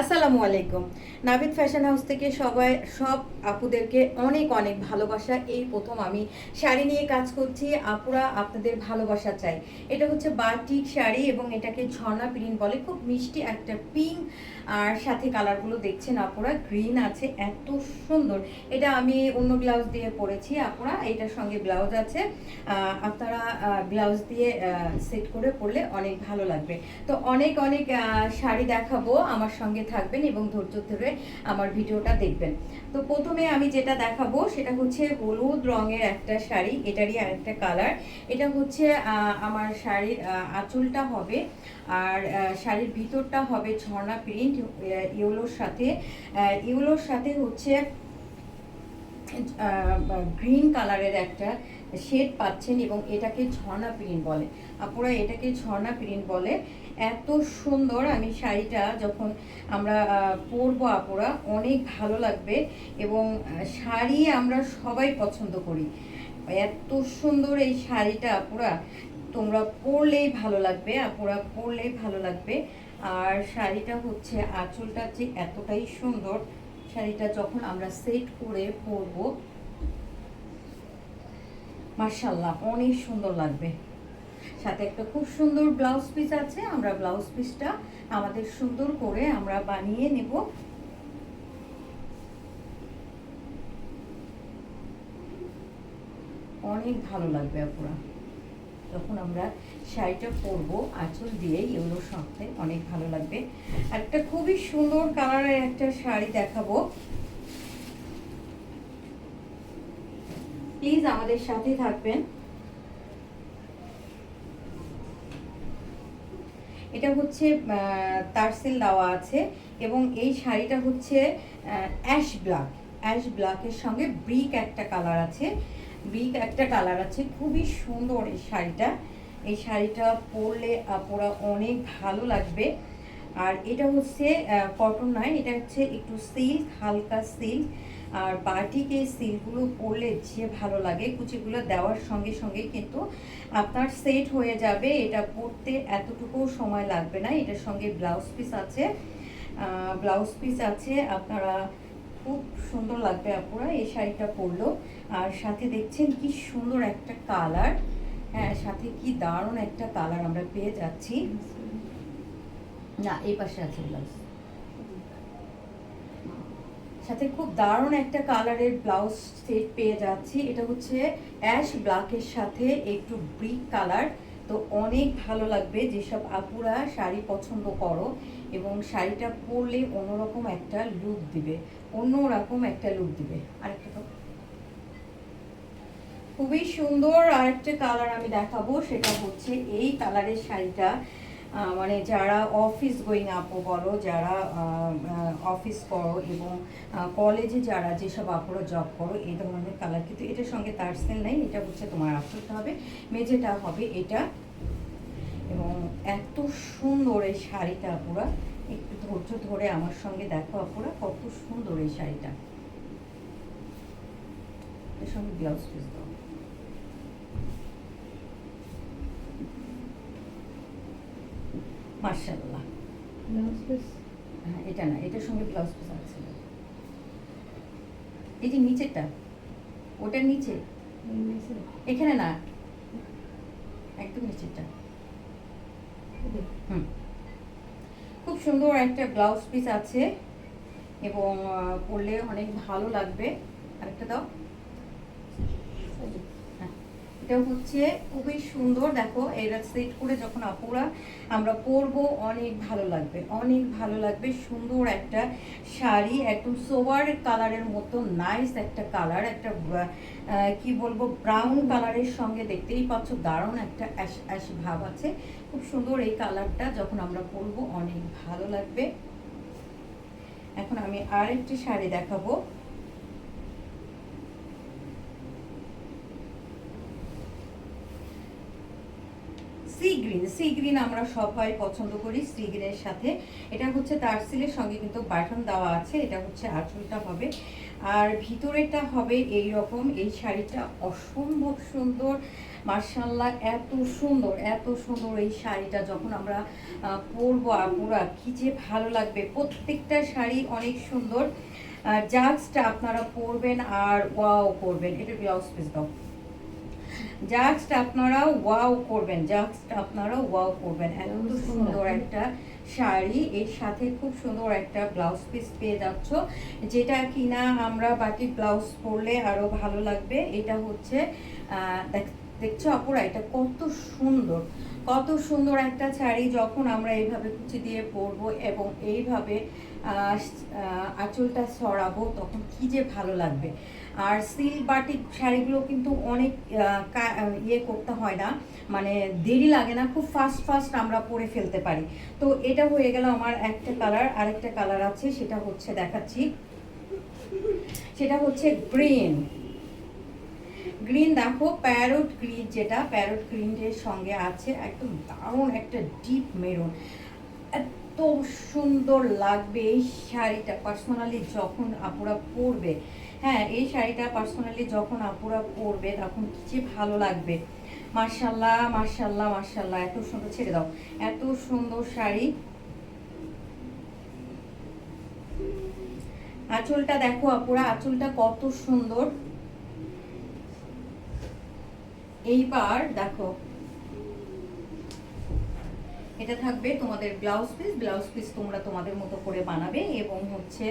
আসসালামু আলাইকুম। Navid fashion house থেকে সব আপুদেরকে অনেক অনেক ভালোবাসা। এই প্রথম আমি শাড়ি নিয়ে কাজ করছি। আপুরা আপনাদের ভালোবাসা চাই। এটা হচ্ছে বাটিক শাড়ি এবং এটাকে ঝর্ণা প্রিন্ট বলে। খুব মিষ্টি একটা পিঙ্ক, আর সাথে কালারগুলো দেখছেন আপুরা, গ্রিন আছে, এত সুন্দর। এটা আমি অন্য ব্লাউজ দিয়ে পরেছি আপুরা, এটার সঙ্গে ব্লাউজ আছে। আপনারা ব্লাউজ দিয়ে সেট করে পরলে অনেক ভালো লাগবে। তো অনেক অনেক শাড়ি দেখাবো, আমার সঙ্গে থাকবেন এবং ধৈর্য ধরে আমার ভিডিওটা দেখবেন। তো প্রথমে আমি যেটা দেখাবো সেটা হচ্ছে হলুদ রঙের একটা শাড়ি, এটারই আরেকটা কালার। এটা হচ্ছে আমার শাড়ির আঁচলটা হবে, আর শাড়ির ভিতরটা হবে ঝর্ণা প্রিন্ট ইউলোর সাথে হচ্ছে গ্রিন কালারের একটা শেড পাচ্ছেন এবং এটাকে ঝর্ণা প্রিন্ট বলে। আপুরা এটাকে ঝর্ণা প্রিন্ট বলে। এত সুন্দর, আমি শাড়িটা যখন আমরা পরবো আপুরা অনেক ভালো লাগবে এবং শাড়ি আমরা সবাই পছন্দ করি। এত সুন্দর এই শাড়িটা আপুরা, তোমরা পরলেই ভালো লাগবে, আপুরা পরলেই ভালো লাগবে। আর শাড়িটা হচ্ছে আঁচলটা যে এতটাই সুন্দর, শাড়িটা যখন আমরা সেট করে পরবো মাশাআল্লাহ অনেক সুন্দর লাগবে। সাথে একটা খুব সুন্দর ব্লাউজ পিস আছে, আমরা ব্লাউজ পিসটা আমাদের সুন্দর করে আমরা বানিয়ে নেব। অনেক ভালো লাগবে আপুরা যখন আমরা শাড়িটা পরবো আঁচল দিয়ে, এগুলোর সাথে অনেক ভালো লাগবে। একটা খুবই সুন্দর কালারের একটা শাড়ি দেখাবো, প্লিজ আমাদের সাথে থাকবেন। এটা হচ্ছে তারসেল দেওয়া আছে এবং এই শাড়িটা হচ্ছে অ্যাশ ব্ল্যাকের সঙ্গে ব্রিক একটা কালার আছে, খুবই সুন্দর এই শাড়িটা। এই শাড়িটা পরলে আপনারা অনেক ভালো লাগবে। আর এটা হচ্ছে কটন নয়, এটা হচ্ছে একটু সিল্ক, হালকা সিল্ক। আর বাটিক এই সিল্কগুলো পরলে যে ভালো লাগে, কুচিগুলো দেওয়ার সঙ্গে সঙ্গে কিন্তু আপনার সেট হয়ে যাবে। এটা পরতে এতটুকু সময় লাগবে না। এটার সঙ্গে ব্লাউজ পিস আছে আপনারা, খুব সুন্দর লাগবে আপুরা এই শাড়িটা পরলো। আর সাথে দেখছেন কি সুন্দর একটা কালার, হ্যাঁ সাথে কি দারুণ একটা কালার আমরা পেয়ে যাচ্ছি। না এই পাশে আছে ব্লাউজ, সাথে খুব দারুণ একটা কালারের ব্লাউজ সেট পেয়ে যাচ্ছি। এটা হচ্ছে অ্যাশ ব্ল্যাকের সাথে একটু ব্রিক কালার। তো অনেক ভালো লাগবে যেসব আপুরা শাড়ি পছন্দ করো এবং শাড়িটা পরলে অন্যরকম একটা লুক দিবে। আরেকটা তো খুবই সুন্দর আরেকটা কালার আমি দেখাবো, সেটা হচ্ছে এই কালারের শাড়িটা। মানে যারা অফিস গোয়িং আপু বলো, যারা অফিস করো এবং কলেজে যারা যেসব আপুরা জব করো, এই ধরনের কালার। কিন্তু এটার সঙ্গে তারসেল নেই, এটা হচ্ছে তোমার আঁচলটা হবে, মেঝেটা হবে এটা। এবং এত সুন্দর এই শাড়িটা আপুরা, একটু ধৈর্য ধরে আমার সঙ্গে দেখো আপুরা, কত সুন্দর এই শাড়িটা। এর সঙ্গে ব্লাউজ পিস দাও। মাশাআল্লাহ, ব্লাউজ পিস, হ্যাঁ এটা না, এটার সঙ্গে ব্লাউজ পিস আছে। এই যে নিচেরটা, ওটার নিচে, এখানে না, একদম নিচেরটা। খুব সুন্দর একটা ব্লাউজ পিস আছে এবং পরলে অনেক ভালো লাগবে। আরেকটা দাও। এটা হচ্ছে খুবই সুন্দর, দেখো এটা সেট করে যখন আপুরা আমরা পরবো অনেক ভালো লাগবে। সুন্দর একটা শাড়ি, একদম সোবার কালারের মতো নাইস একটা কালার, একটা কি বলবো ব্রাউন কালারের সঙ্গে, দেখতেই পাচ্ছ দারুণ একটা অ্যাশ ভাব আছে। খুব সুন্দর এই কালারটা, যখন আমরা পরবো অনেক ভালো লাগবে। এখন আমি আরেকটি শাড়ি দেখাবো, সি গ্রিন আমরা সবাই পছন্দ করি। সি গ্রিনের সাথে এটা হচ্ছে তারসিলের সঙ্গে কিন্তু বাটন দেওয়া আছে। এটা হচ্ছে আঁচলটা হবে, আর ভিতরেটা হবে এই রকম। এই শাড়িটা অসম্ভব সুন্দর মার্শাল্লাহ, এত সুন্দর এত সুন্দর। এই শাড়িটা যখন আমরা পরবো আপুরা কি যে ভালো লাগবে। প্রত্যেকটা শাড়ি অনেক সুন্দর, জাস্ট আপনারা পরবেন আর ওয়াও করবেন। এটা ব্লাউজ পিস দাও, জাস্ট আপনারা ওয়াও করবেন, জাস্ট আপনারা ওয়াও করবেন। এত সুন্দর একটা শাড়ি, এর সাথে খুব সুন্দর একটা ব্লাউজ পিস পেয়ে যাচ্ছ, যেটা কিনা আমরা বাটিক ব্লাউজ পরলে আরো ভালো লাগবে। এটা হচ্ছে দেখছো আপুরা, এটা কত সুন্দর, কত সুন্দর একটা শাড়ি। যখন আমরা এইভাবে কুচি দিয়ে পরবো এবং এইভাবে আঁচলটা সরাবো তখন কি যে ভালো লাগবে। আর সিল্ক বাটিক শাড়িগুলো কিন্তু অনেক ইয়ে করতে হয় না, মানে দেরি লাগে না, খুব ফাস্ট ফাস্ট আমরা পরে ফেলতে পারি। তো এটা হয়ে গেল আমার একটা কালার। আরেকটা কালার আছে, সেটা হচ্ছে দেখাচ্ছি, সেটা হচ্ছে গ্রিন। গ্রিন দেখো, প্যারট গ্রিন, যেটা প্যারট গ্রিনের সঙ্গে আছে একদম দারুণ একটা ডিপ মেরুন। এত সুন্দর লাগবে এই শাড়িটা পার্সোনালি যখন আপুরা পরবে। হ্যাঁ, এই শাড়িটা পার্সোনালি যখন আপুরা পরবে তখন কি যে ভালো লাগবে। মার্শাল্লাহ মার্শাল্লাহ মার্শাল্লাহ, এত সুন্দর, ছেড়ে দাও, এত সুন্দর শাড়ি। আঁচলটা দেখো আপুরা, আঁচলটা কত সুন্দর। এইবার দেখো, এটা থাকবে তোমাদের ব্লাউজ পিস। ব্লাউজ পিস তোমরা তোমাদের মতো করে বানাবে এবং হচ্ছে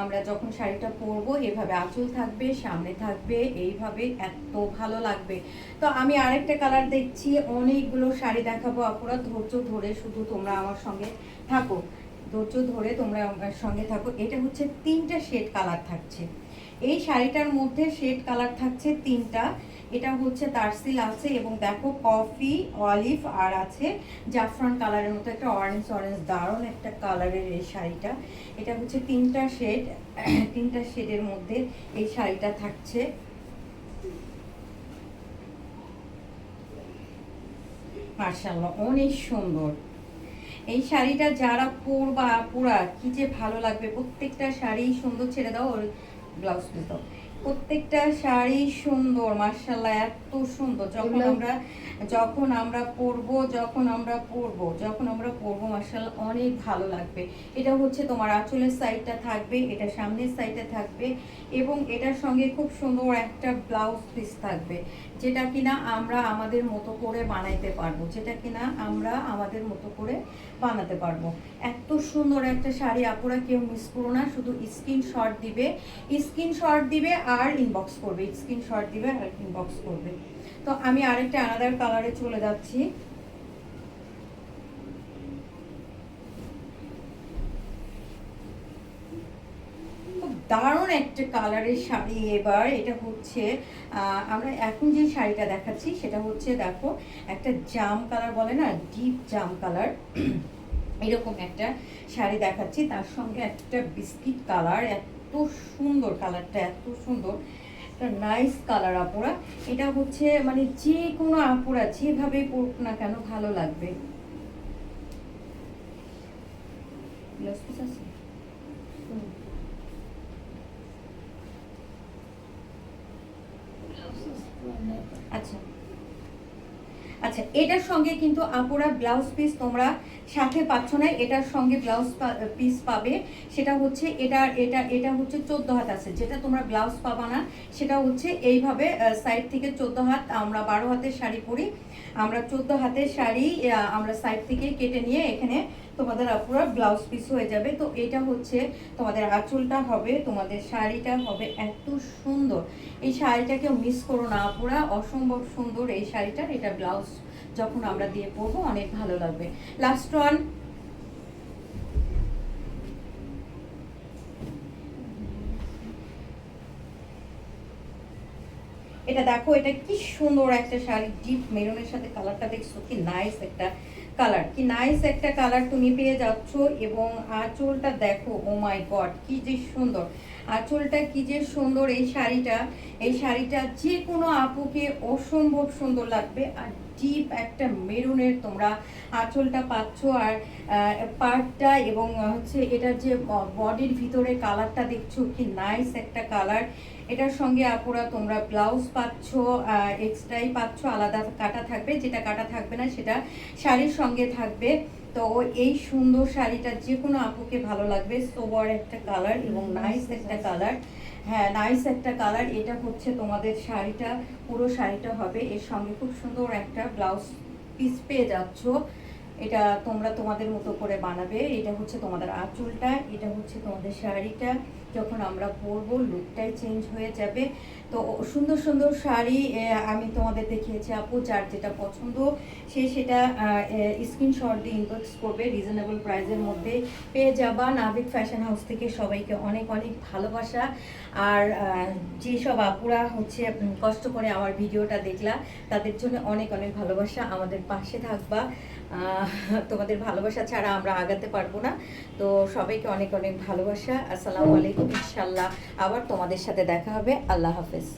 আমরা যখন শাড়িটা পরবো এভাবে আঁচল থাকবে, সামনে থাকবে এইভাবে, এত ভালো লাগবে। তো আমি আরেকটা কালার দেখছি, অনেকগুলো শাড়ি দেখাবো আপুরা, ধৈর্য ধরে শুধু তোমরা আমার সঙ্গে থাকো, ধৈর্য ধরে তোমরা আমার সঙ্গে থাকো। এটা হচ্ছে 3টা শেড কালার থাকছে এই শাড়িটার মধ্যে, শেড কালার থাকছে 3টা। এটা হচ্ছে তারসিল আছে এবং দেখো কফি, অলিভ আর আছে জাফরান কালারের মতো একটা অরেঞ্জ অরেঞ্জ, দারুণ একটা কালারের এই শাড়িটা। এটা হচ্ছে 3টা শেড, 3টা শেডের মধ্যে এই শাড়িটা থাকছে। মাশাআল্লাহ, অনেক সুন্দর এই শাড়িটা। যারা পরবা পুরা কি যে ভালো লাগবে। প্রত্যেকটা শাড়ি সুন্দর, ছেড়ে দাও, ওর ব্লাউজ পিস দাও। প্রত্যেকটা শাড়ি সুন্দর মার্শাল্লাহ, এত সুন্দর। যখন আমরা পরবো মার্শাল্লাহ অনেক ভালো লাগবে। এটা হচ্ছে তোমার আঁচলের সাইডটা থাকবে, এটা সামনের সাইডটা থাকবে এবং এটার সঙ্গে খুব সুন্দর একটা ব্লাউজ পিস থাকবে, যেটা কিনা আমরা আমাদের মতো করে বানাইতে পারবো, বানাতে পারবো। এত সুন্দর একটা শাড়ি আপুরা, কেউ মিস করো না, শুধু স্ক্রিনশট দিবে আর ইনবক্স করবে। তো আমি আরেকটা আনাদার কালারে চলে যাচ্ছি। দারুণ একটা কালারের শাড়ি। এবার এটা হচ্ছে আমরা এখন যে শাড়িটা দেখাচ্ছি সেটা হচ্ছে দেখো একটা জাম কালার বলে না, ডিপ জাম কালার, এরকম একটা শাড়ি দেখাচ্ছি। তার সঙ্গে একটা বিস্কিট কালার, এত সুন্দর কালারটা, এত সুন্দর একটা নাইস কালার আপুরা। এটা হচ্ছে মানে যে কোনো আপুরা যেভাবে পরুক না কেন ভালো লাগবে। আচ্ছা আচ্ছা, এটার সঙ্গে কিন্তু আপুরা ব্লাউজ পিস তোমরা সাথে পাচ্ছ না, এটার সঙ্গে ব্লাউজ পিস পাবে। সেটা হচ্ছে এটা হচ্ছে 14 হাত আছে, যেটা তোমরা ব্লাউজ পাবা না সেটা হচ্ছে এইভাবে সাইড থেকে 14 হাত। আমরা 12 হাতের শাড়ি পরি, আমরা 14 হাতের শাড়ি আমরা সাইড থেকে কেটে নিয়ে এখানে তোমাদের আপুরা ব্লাউজ পিস হয়ে যাবে। তো এটা হচ্ছে তোমাদের আঁচলটা হবে, তোমাদের শাড়িটা হবে এত সুন্দর। এই শাড়িটাকেও মিস করো না আপুরা, অসম্ভব সুন্দর এই শাড়িটা। এটা ব্লাউজ যখন আমরা দিয়ে পরবো অনেক ভালো লাগবে। লাস্ট ওয়ান, এটা দেখো, এটা কি সুন্দর একটা শাড়ি, ডিপ মেরুনের সাথে কালারটা দেখছো কি নাইস একটা কালার, তুমি পেয়ে যাচ্ছ। এবং আঁচলটা দেখো, ও মাই গড কি যে সুন্দর আঁচলটা, কি যে সুন্দর এই শাড়িটা যে কোনো আপুকে অসম্ভব সুন্দর লাগবে। আর ডিপ একটা মেরুনের তোমরা আঁচলটা পাচ্ছ, আর পার্টটা এবং হচ্ছে এটার যে বডির ভিতরে কালারটা দেখছো কি নাইস একটা কালার। এটার সঙ্গে আপুরা তোমরা ব্লাউজ পাচ্ছ, এক্সট্রাই পাচ্ছ, আলাদা কাটা থাকবে, যেটা কাটা থাকবে না সেটা শাড়ির সঙ্গে থাকবে। তো এই সুন্দর শাড়িটা যে কোনো আপুকে ভালো লাগবে, সোবার একটা কালার এবং নাইস একটা কালার। হ্যাঁ, নাইস একটা কালার। এটা হচ্ছে তোমাদের শাড়িটা, পুরো শাড়িটা হবে, এর সঙ্গে খুব সুন্দর একটা ব্লাউজ পিস পেয়ে যাচ্ছ। এটা তোমরা তোমাদের মতো করে বানাবে। এটা হচ্ছে তোমাদের আঁচলটা, এটা হচ্ছে তোমাদের শাড়িটা। যখন আমরা পরবো লুকটাই চেঞ্জ হয়ে যাবে। তো সুন্দর সুন্দর শাড়ি আমি তোমাদের দেখিয়েছি আপু, যার যেটা পছন্দ সে সেটা স্ক্রিনশট দিয়ে ইনবক্স করবে, রিজনেবল প্রাইসের মধ্যে পেয়ে যাবা। নাভিদ ফ্যাশন হাউস থেকে সবাইকে অনেক অনেক ভালোবাসা। আর যেসব আপুরা হচ্ছে কষ্ট করে আমার ভিডিওটা দেখলা তাদের জন্য অনেক অনেক ভালোবাসা, আমাদের পাশে থাকবা। তোমাদের ভালোবাসা ছাড়া আমরা আগাতে পারবো না। তো সবাইকে অনেক অনেক ভালোবাসা। আসসালামু আলাইকুম, ইনশাল্লাহ আবার তোমাদের সাথে দেখা হবে। আল্লাহ হাফেজ।